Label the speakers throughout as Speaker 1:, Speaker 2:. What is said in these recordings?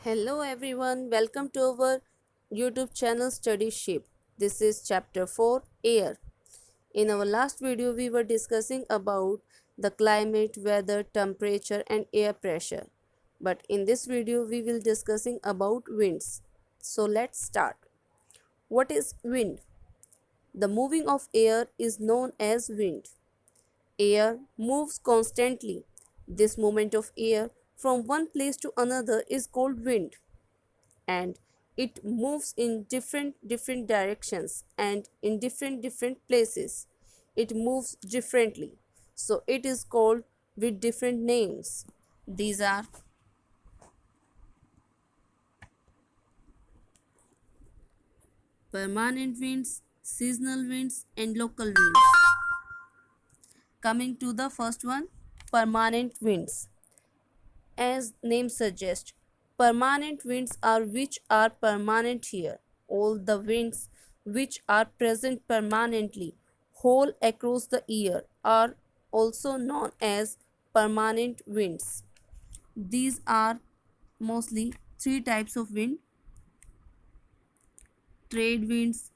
Speaker 1: Hello everyone, welcome to our YouTube channel Study Shape. This is chapter 4 Air. In our last video we were discussing about the climate, weather, temperature and air pressure. But in this video we will discussing about winds. So let's start. What is wind? The moving of air is known as wind. Air moves constantly. This movement of air from one place to another is called wind, and it moves in different directions and in different places. It moves differently, so it is called with different names. These are permanent winds, seasonal winds and local winds. Coming to the first one, permanent winds. As name suggests, permanent winds are which are permanent here. All the winds which are present permanently whole across the year are also known as permanent winds. These are mostly three types of wind: trade winds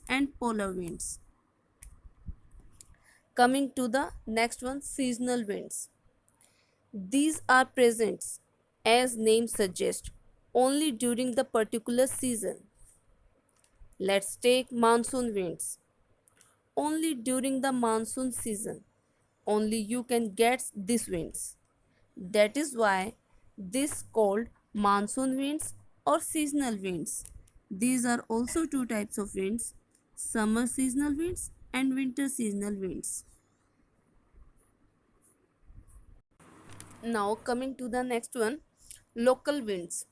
Speaker 1: and polar winds. Coming to the next one, seasonal winds. These are present, as name suggests, only during the particular season. Let's take monsoon winds. Only during the monsoon season, only you can get these winds. That is why this called monsoon winds or seasonal winds. These are also two types of winds: summer seasonal winds and winter seasonal winds. Now coming to the next one, local winds.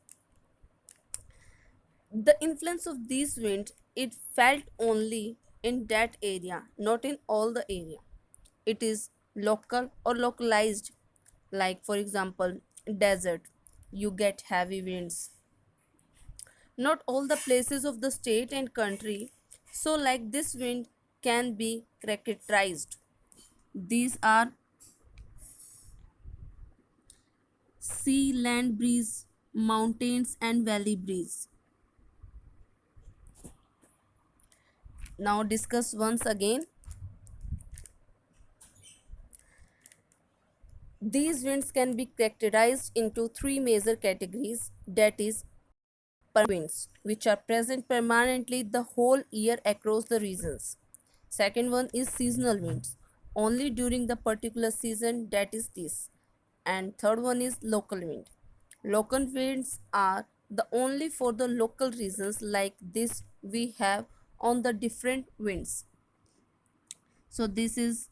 Speaker 1: The influence of these winds it felt only in that area, not in all the area. It is local or localized. Like for example, desert, you get heavy winds. Not all the places of the state and country. So like this wind can be characterized. These are sea, land breeze, mountains and valley breeze. Now discuss once again. These winds can be characterized into three major categories, that is winds, which are present permanently the whole year across the regions. Second one is seasonal winds, only during the particular season, that is this. And third one is local wind. Local winds are the only for the local regions, like this we have on the different winds. So this is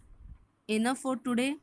Speaker 1: enough for today.